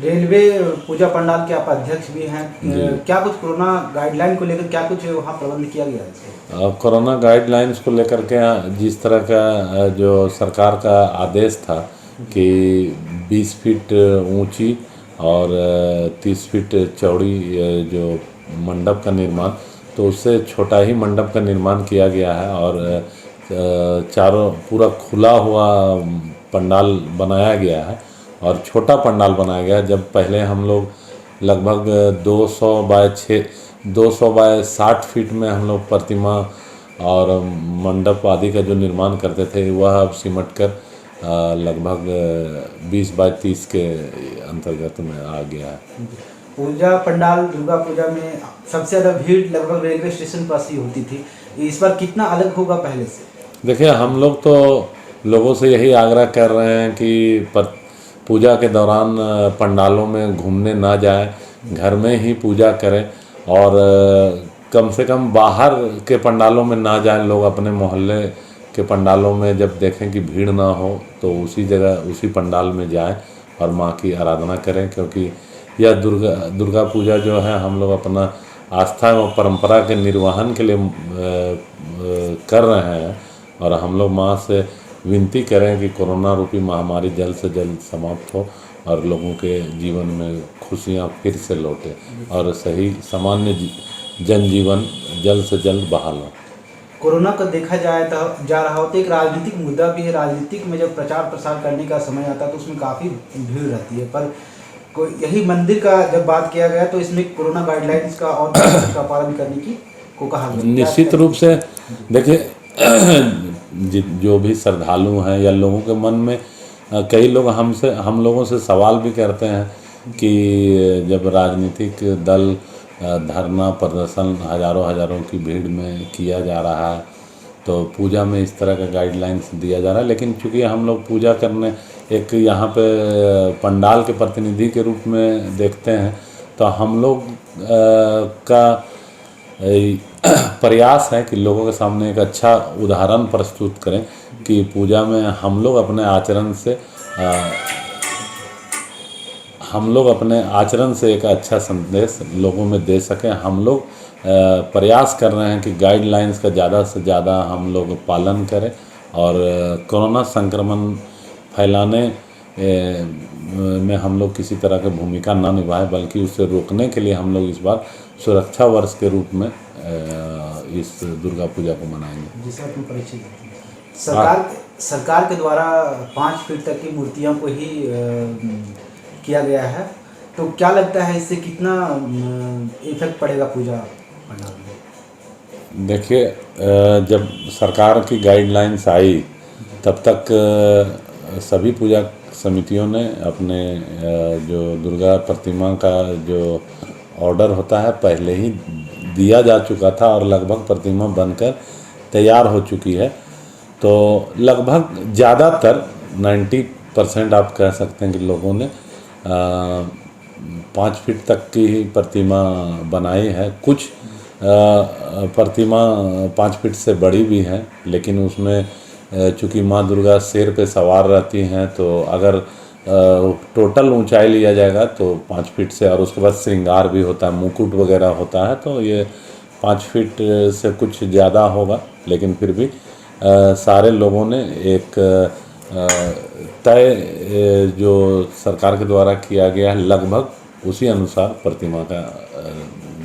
Railway पूजा पंडाल के आप अध्यक्ष भी हैं। क्या कुछ कोरोना गाइडलाइन को लेकर क्या कुछ वहाँ प्रबंध किया गया है? कोरोना गाइडलाइंस को लेकर के जिस तरह का जो सरकार का आदेश था कि 20 फीट ऊंची और 30 फीट चौड़ी जो मंडप का निर्माण, तो उससे छोटा ही मंडप का निर्माण किया गया है और चारों पूरा खुला हुआ पंडाल बनाया गया है और छोटा पंडाल बनाया गया है। जब पहले हम लोग लगभग 200 बाय 60 फीट में हम लोग प्रतिमा और मंडप आदि का जो निर्माण करते थे, वह अब सिमट कर लगभग 20 बाय 30 के अंतर्गत में आ गया है। पूजा पंडाल दुर्गा पूजा में सबसे ज़्यादा भीड़ लगभग रेलवे स्टेशन पास ही होती थी, इस बार कितना अलग होगा पहले से? देखिए, हम लोग तो लोगों से यही आग्रह कर रहे हैं कि पूजा के दौरान पंडालों में घूमने ना जाएं, घर में ही पूजा करें और कम से कम बाहर के पंडालों में ना जाएं। लोग अपने मोहल्ले के पंडालों में जब देखें कि भीड़ ना हो तो उसी जगह उसी पंडाल में जाएं और माँ की आराधना करें, क्योंकि यह दुर्गा पूजा जो है हम लोग अपना आस्था व परंपरा के निर्वहन के लिए कर रहे हैं और हम लोग माँ से विनती करें कि कोरोना रूपी महामारी जल्द से जल्द समाप्त हो और लोगों के जीवन में खुशियाँ फिर से लौटे और सही सामान्य जनजीवन जल्द से जल्द बहाल हो। कोरोना को देखा जाए तो जा रहा हो तो एक राजनीतिक मुद्दा भी है। राजनीतिक में जब प्रचार प्रसार करने का समय आता है तो उसमें काफ़ी भीड़ रहती है, पर यही मंदिर का जब बात किया गया तो इसमें कोरोना गाइडलाइंस का और का पालन करने की को कहा गया। निश्चित रूप से देखिए, जो भी श्रद्धालु हैं या लोगों के मन में कई लोग हम लोगों से सवाल भी करते हैं कि जब राजनीतिक दल धरना प्रदर्शन हज़ारों की भीड़ में किया जा रहा है तो पूजा में इस तरह का गाइडलाइंस दिया जा रहा है, लेकिन चूँकि हम लोग पूजा करने एक यहाँ पे पंडाल के प्रतिनिधि के रूप में देखते हैं तो हम लोग का प्रयास है कि लोगों के सामने एक अच्छा उदाहरण प्रस्तुत करें कि पूजा में हम लोग अपने आचरण से एक अच्छा संदेश लोगों में दे सकें। हम लोग प्रयास कर रहे हैं कि गाइडलाइंस का ज़्यादा से ज़्यादा हम लोग पालन करें और कोरोना संक्रमण फैलाने में हम लोग किसी तरह की भूमिका ना निभाएं, बल्कि उसे रोकने के लिए हम लोग इस बार सुरक्षा वर्ष के रूप में इस दुर्गा पूजा को मनाएंगे। जिसे अपनी परिचित सरकार के द्वारा 5 फीट तक की मूर्तियों को ही किया गया है, तो क्या लगता है इससे कितना इफेक्ट पड़ेगा पूजा पंडाल में? देखिए, जब सरकार की गाइडलाइंस आई तब तक सभी पूजा समितियों ने अपने जो दुर्गा प्रतिमा का जो ऑर्डर होता है पहले ही दिया जा चुका था और लगभग प्रतिमा बनकर तैयार हो चुकी है। तो लगभग ज़्यादातर 90% आप कह सकते हैं कि लोगों ने 5 फीट तक की ही प्रतिमा बनाई है। कुछ प्रतिमा 5 फीट से बड़ी भी हैं, लेकिन उसमें चूँकि माँ दुर्गा शेर पे सवार रहती हैं तो अगर टोटल ऊंचाई लिया जाएगा तो 5 फीट से, और उसके बाद श्रृंगार भी होता है, मुकुट वगैरह होता है, तो ये 5 फीट से कुछ ज़्यादा होगा। लेकिन फिर भी सारे लोगों ने एक तय जो सरकार के द्वारा किया गया है लगभग उसी अनुसार प्रतिमा का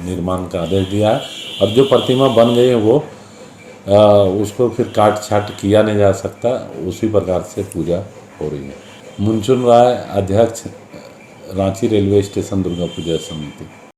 निर्माण का आदेश दिया है और जो प्रतिमा बन गई है वो उसको फिर काट छाट किया नहीं जा सकता, उसी प्रकार से पूजा हो रही है। मुंचुन राय, अध्यक्ष, रांची रेलवे स्टेशन दुर्गा पूजा समिति।